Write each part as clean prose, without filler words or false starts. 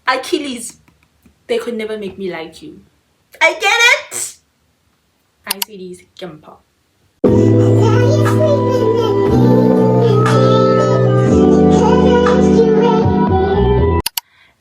Achilles, they could never make me like you. I get it. Heyy Sweeties, Gimpa.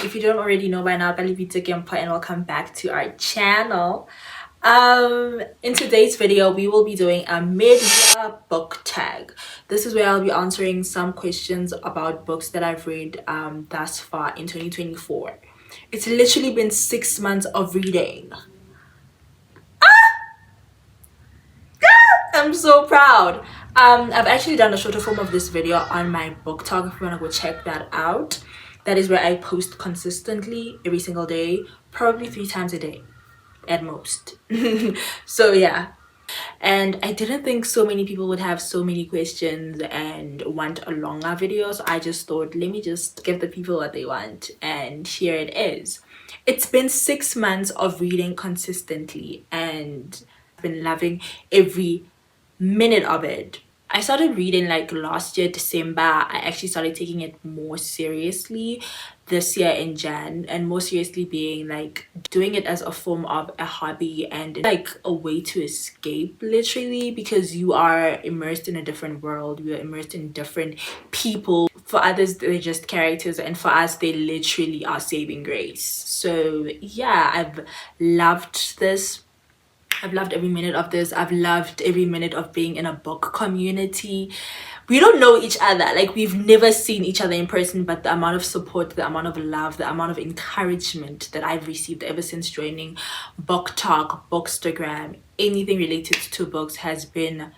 If you don't already know by now, Kalipita Gimpa, and welcome back to our channel. In today's video, we will be doing a mid-year book tag. This is where I'll be answering some questions about books that I've read thus far in 2024. It's literally been 6 months of reading. I'm so proud. I've actually done a shorter form of this video on my book talk. If you want to go check that out, that is where I post consistently every single day, probably 3 times a day at most. So yeah, and I didn't think so many people would have so many questions and want a longer video, so I just thought, let me just give the people what they want, and here it is. It's been 6 months of reading consistently, and I've been loving every minute of it. I started reading like last year, December. I actually started taking it more seriously this year in Jan, and more seriously being like doing it as a form of a hobby and like a way to escape, literally, because you are immersed in a different world. We are immersed in different people. For others, they're just characters, and for us, they literally are saving grace. So yeah, I've loved this. I've loved every minute of this. I've loved every minute of being in a book community. We don't know each other, like we've never seen each other in person, but the amount of support, the amount of love, the amount of encouragement that I've received ever since joining Book Talk, Bookstagram, anything related to books has been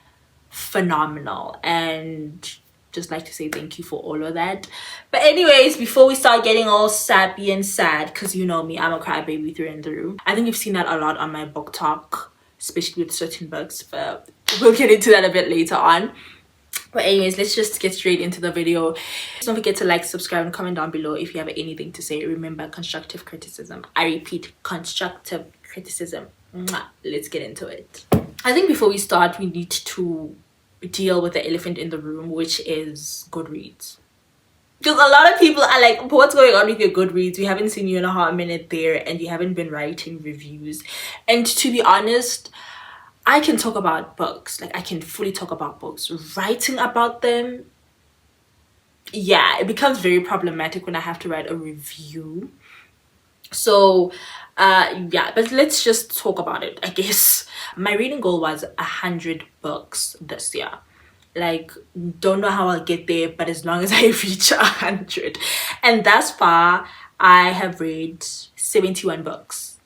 phenomenal. And just like to say thank you for all of that. But anyways, before we start getting all sappy and sad, because you know me, I'm a crybaby through and through. I think you've seen that a lot on my book talk, especially with certain books, but we'll get into that a bit later on. But anyways, let's just get straight into the video. Don't forget to like, subscribe, and comment down below if you have anything to say. Remember, constructive criticism. I repeat, constructive criticism. Mwah. Let's get into it. I think before we start, we need to deal with the elephant in the room, which is Goodreads. Because a lot of people are like, what's going on with your Goodreads? We haven't seen you in a hot minute there, and you haven't been writing reviews. And to be honest, I can talk about books. Like, I can fully talk about books. Writing about them, yeah, it becomes very problematic when I have to write a review. So yeah, but let's just talk about it. I guess my reading goal was 100 books this year. Like, don't know how I'll get there, but as long as I reach 100. And thus far, I have read 71 books.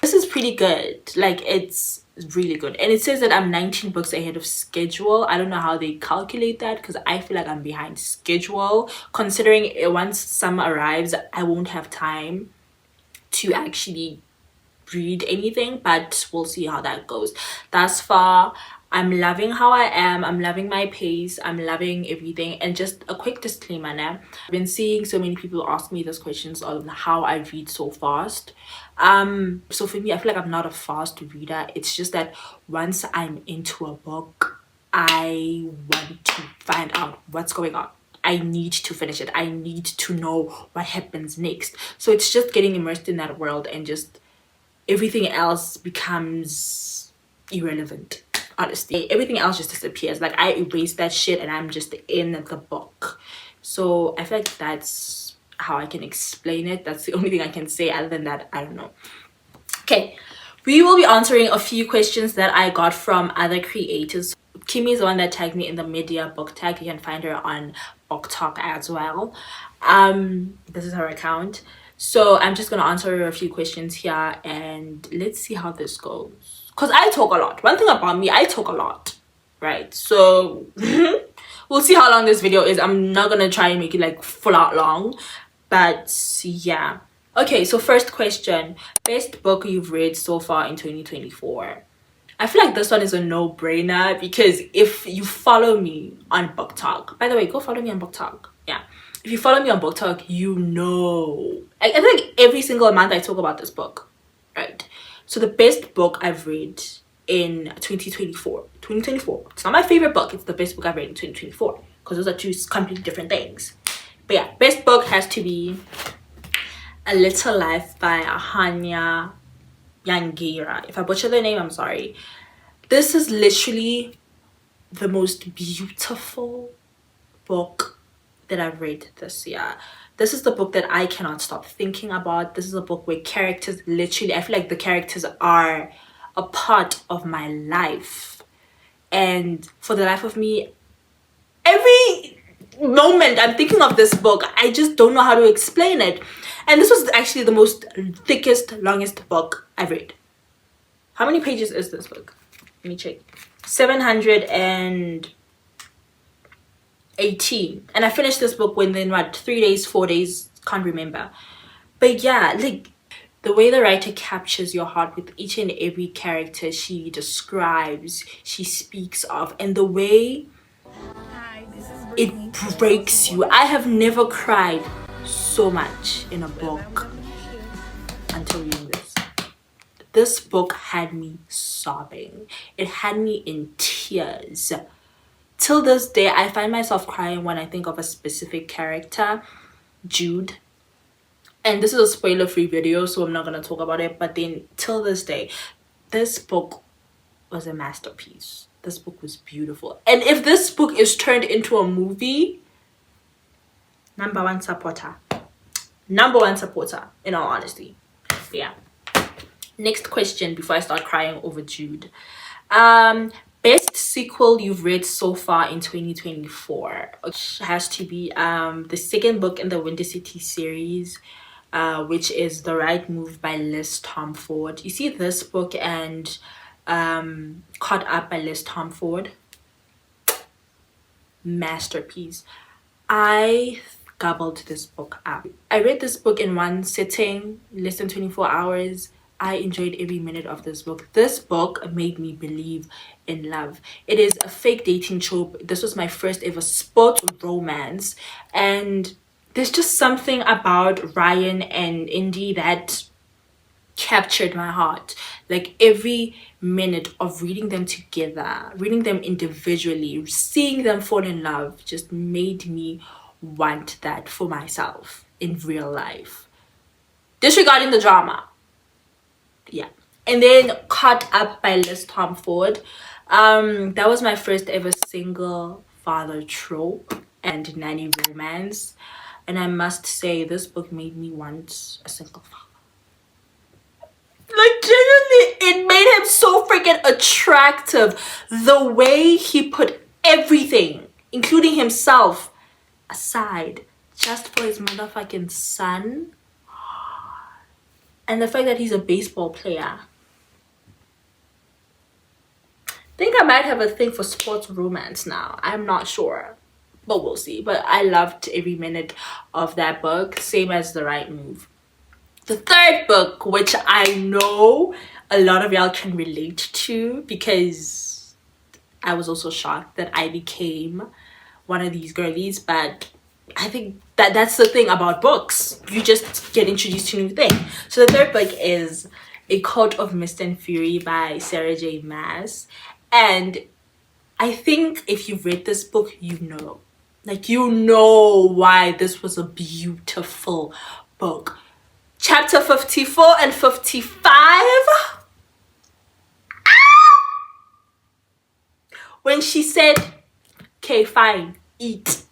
This is pretty good. Like, it's really good. And it says that I'm 19 books ahead of schedule. I don't know how they calculate that, because I feel like I'm behind schedule, considering once summer arrives, I won't have time to actually read anything, but we'll see how that goes. Thus far, I'm loving how I am. I'm loving my pace. I'm loving everything. And just a quick disclaimer now, I've been seeing so many people ask me these questions on how I read so fast. So for me, I feel like I'm not a fast reader. It's just that once I'm into a book, I want to find out what's going on. I need to finish it. I need to know what happens next. So it's just getting immersed in that world, and just everything else becomes irrelevant. Honestly, everything else just disappears. Like, I erase that shit and I'm just in the book. So I feel like that's how I can explain it. That's the only thing I can say. Other than that, I don't know. Okay, we will be answering a few questions that I got from other creators. Kimmy is the one that tagged me in the mid-year book tag. You can find her on Book Talk as well. This is her account. So I'm just gonna answer a few questions here, and let's see how this goes. Because I talk a lot. One thing about me, I talk a lot, right? So we'll see how long this video is. I'm not gonna try and make it like full out long, but yeah. Okay, so first question, best book you've read so far in 2024? I feel like this one is a no-brainer, because if you follow me on Book Talk, by the way, go follow me on Book Talk. Yeah, if you follow me on Book Talk, you know, I think every single month I talk about this book, right? So the best book I've read in 2024, it's not my favorite book, it's the best book I've read in 2024, because those are two completely different things, But yeah, best book has to be A Little Life by Hanya Yangira. If I butcher the name, I'm sorry. This is literally the most beautiful book that I've read this year. This is the book that I cannot stop thinking about. This is a book where characters literally, I feel like the characters are a part of my life. And for the life of me, every moment I'm thinking of this book, I just don't know how to explain it. And this was actually the most thickest, longest book I've read. How many pages is this book? Let me check. 718. And I finished this book within what, 3 days, 4 days, can't remember. But yeah, like the way the writer captures your heart with each and every character she describes, she speaks of, and the way it breaks you. I have never cried so much in a book until reading this. This book had me sobbing. It had me in tears. Till this day, I find myself crying when I think of a specific character, Jude. And this is a spoiler-free video, so I'm not going to talk about it. But then, till this day, this book was a masterpiece. This book was beautiful. And if this book is turned into a movie, number one supporter. Number one supporter, in all honesty. But yeah. Next question before I start crying over Jude. Best sequel you've read so far in 2024, which has to be the second book in the Winter City series, which is The Right Move by Liz Tomford. You see this book and Caught Up by Liz Tomford, masterpiece. I gobbled this book up. I read this book in one sitting, less than 24 hours. I enjoyed every minute of this book. This book made me believe in love. It is a fake dating trope. This was my first ever sports romance. And there's just something about Ryan and Indy that captured my heart. Like every minute of reading them together, reading them individually, seeing them fall in love just made me want that for myself in real life. Disregarding the drama. Yeah. And then Caught Up by Liz Tomford. That was my first ever single father trope and nanny romance. And I must say, this book made me want a single father. Like, genuinely, it made him so freaking attractive. The way he put everything, including himself, aside just for his motherfucking son. And the fact that he's a baseball player. I think I might have a thing for sports romance now. I'm not sure. But we'll see. But I loved every minute of that book. Same as The Right Move. The third book, which I know a lot of y'all can relate to, because I was also shocked that I became one of these girlies. But I think that's the thing about books. You just get introduced to new things. So the third book is A Court of Mist and Fury by Sarah J. Maas. And I think if you've read this book, you know. Like, you know why this was a beautiful book. Chapter 54 and 55. When she said, okay, fine, eat.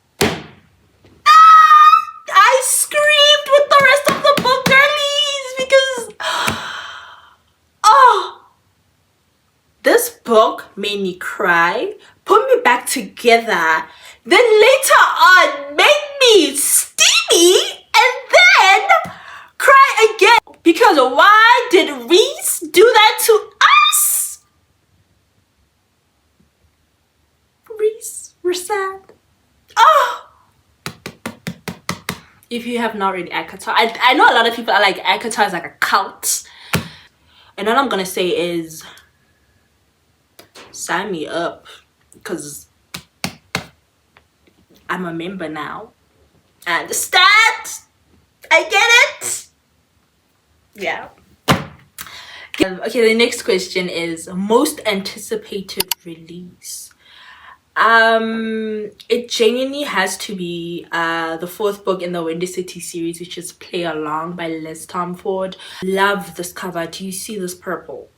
I screamed with the rest of the book, girlies, because this book made me cry, put me back together, then later on made me steamy, and then cry again. Because why did Reese do that to us? Reese, we're sad. If you have not read ACOTAR, I know a lot of people are like, ACOTAR is like a cult. And all I'm gonna say is, sign me up, because I'm a member now. I understand. I get it. Yeah. Okay, the next question is most anticipated release. It genuinely has to be the fourth book in the Windy City series, which is Play Along by Liz Tomford. Love this cover. Do you see this purple?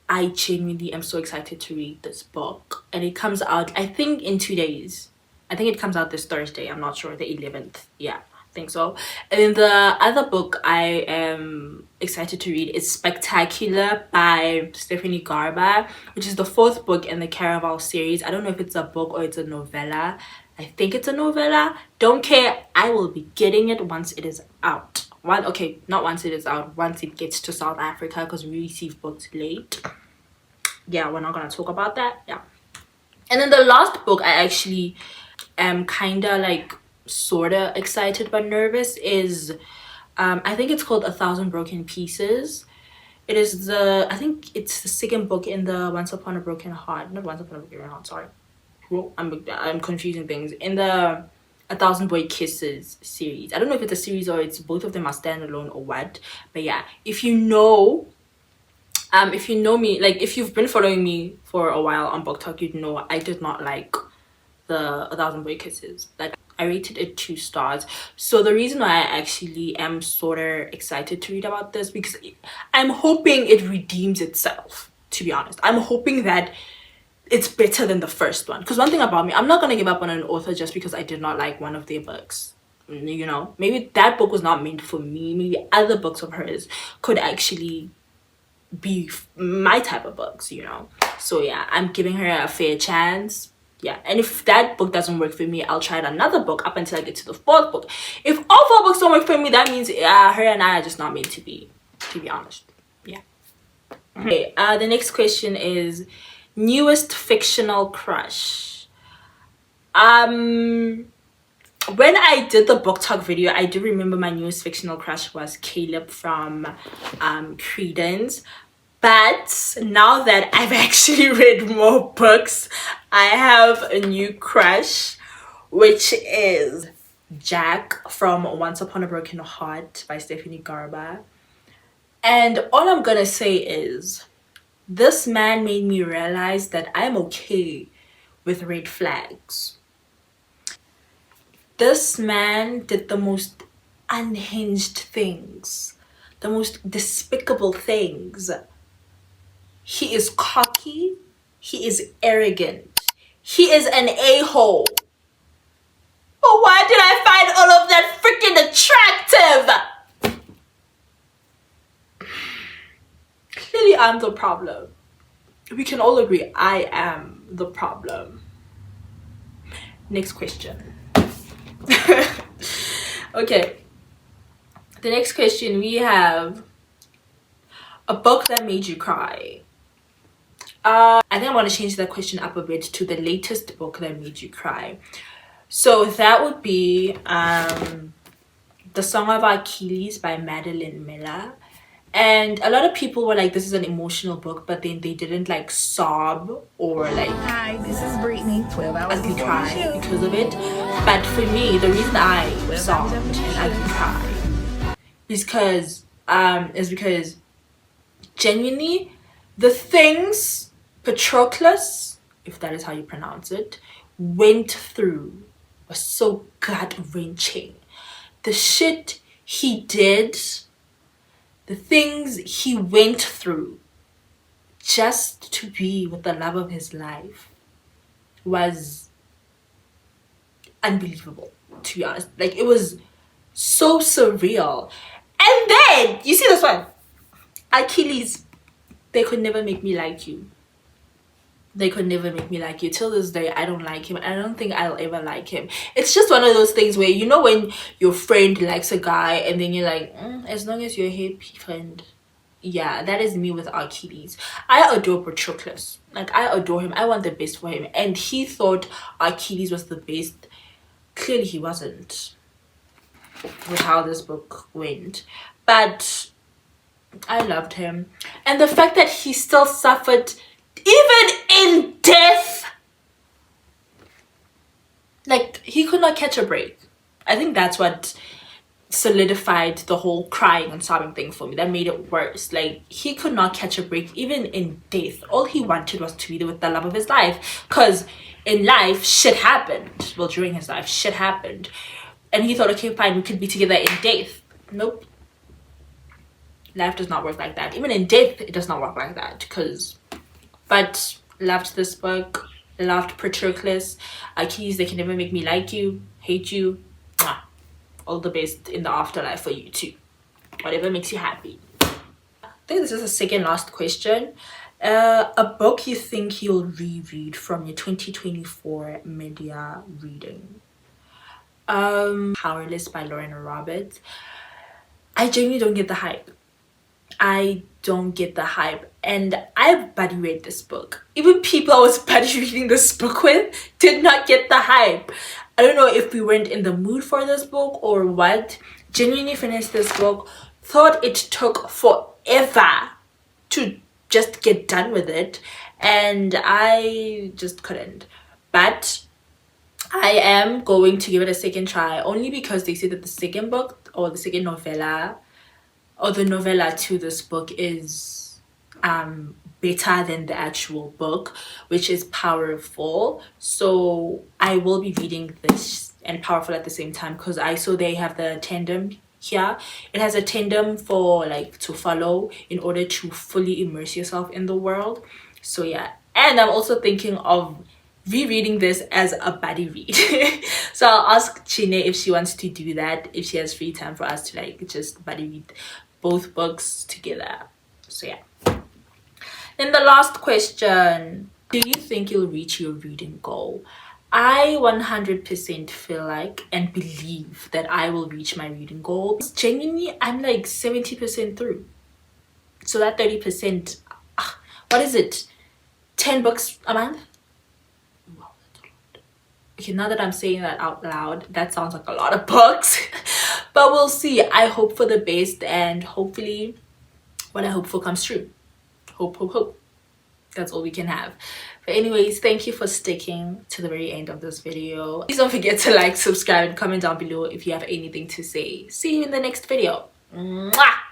I genuinely am so excited to read this book, and it comes out, I think, in 2 days. I think it comes out this Thursday. I'm not sure, the 11th. Yeah, I think so. And then the other book I am excited to read is Spectacular by Stephanie Garber, which is the fourth book in the Caraval series. I don't know if it's a book or it's a novella. I think it's a novella. Don't care. I will be getting it once it is out. Okay, not once it is out, once it gets to South Africa, because we receive books late. Yeah, we're not gonna talk about that. Yeah. And then the last book I actually am kind of like sort of excited but nervous is I think it's called 1,000 Broken Pieces. It is I think it's the second book in the Once Upon a Broken Heart, not Once Upon a Broken Heart, sorry, well, I'm confusing things, in the 1,000 Boy Kisses series. I don't know if it's a series or it's both of them are standalone or what, but yeah, if you know me, like if you've been following me for a while on Book Talk, you'd know I did not like the 1,000 Boy Kisses. Like, I rated it 2 stars. So the reason why I actually am sort of excited to read about this, because I'm hoping it redeems itself, to be honest. I'm hoping that it's better than the first one, because one thing about me, I'm not gonna give up on an author just because I did not like one of their books. You know, maybe that book was not meant for me. Maybe other books of hers could actually be my type of books, you know. So yeah, I'm giving her a fair chance. Yeah, and if that book doesn't work for me, I'll try another book up until I get to the 4th book. If all 4 books don't work for me, that means her and I are just not meant to be honest. Yeah. Okay, the next question is newest fictional crush. When I did the book talk video, I do remember my newest fictional crush was Caleb from Credence. But now that I've actually read more books, I have a new crush, which is Jack from Once Upon a Broken Heart by Stephanie Garber. And all I'm gonna say is, this man made me realize that I'm okay with red flags. This man did the most unhinged things, the most despicable things. He is cocky, he is arrogant, he is an a-hole. But why did I find all of that freaking attractive? Clearly I'm the problem. We can all agree I am the problem. Next question. Okay, the next question we have: a book that made you cry. I think I want to change that question up a bit to the latest book that made you cry. So that would be The Song of Achilles by Madeline Miller. And a lot of people were like, this is an emotional book, but then they didn't like sob or like, hi, this is Brittany, 12 hours ugly cry because of it. But for me, the reason I sobbed and ugly cry is because genuinely the things Patroclus, if that is how you pronounce it, went through was so gut-wrenching. The shit he did, the things he went through just to be with the love of his life was unbelievable, to be honest. Like, it was so surreal. And then you see this one, Achilles. They could never make me like you. They could never make me like you. Till this day, I don't like him. I don't think I'll ever like him. It's just one of those things where, you know, when your friend likes a guy and then you're like, as long as you're a happy friend. Yeah, that is me with Achilles. I adore Patroclus. Like, I adore him. I want the best for him. And he thought Achilles was the best. Clearly he wasn't, with how this book went. But I loved him. And the fact that he still suffered even in death. Like, he could not catch a break. I think that's what solidified the whole crying and sobbing thing for me. That made it worse. Like, he could not catch a break even in death. All he wanted was to be there with the love of his life. Because in life, shit happened. Well, during his life, shit happened. And he thought, okay, fine, we could be together in death. Nope. Life does not work like that. Even in death, it does not work like that. But loved this book. Loved Patroclus. Keys, they can never make me like you, hate you. Mwah. All the best in the afterlife for you too. Whatever makes you happy. I think this is the second last question. A book you think you'll reread from your 2024 media reading. Powerless by Lauren Roberts. I genuinely don't get the hype. I don't get the hype, and I buddy read this book. Even people I was buddy reading this book with did not get the hype. I don't know if we weren't in the mood for this book or what. Genuinely finished this book, thought it took forever to just get done with it, and I just couldn't. But I am going to give it a second try, only because they say that the second book, or the second novella, or the novella to this book is better than the actual book, which is Powerful. So I will be reading this and Powerful at the same time, because I saw they have the tandem here. It has a tandem for like to follow in order to fully immerse yourself in the world. So yeah, and I'm also thinking of rereading this as a buddy read. So I'll ask Chine if she wants to do that, if she has free time for us to like just buddy read both books together. So yeah. Then the last question, do you think you'll reach your reading goal? I 100% feel like and believe that I will reach my reading goal. Genuinely, I'm like 70% through. So that 30%, what is it? 10 books a month? Wow, that's a lot. Okay, now that I'm saying that out loud, that sounds like a lot of books. But we'll see. I hope for the best, and hopefully what I hope for comes true. Hope. That's all we can have. But anyways, thank you for sticking to the very end of this video. Please don't forget to like, subscribe, and comment down below if you have anything to say. See you in the next video. Mwah!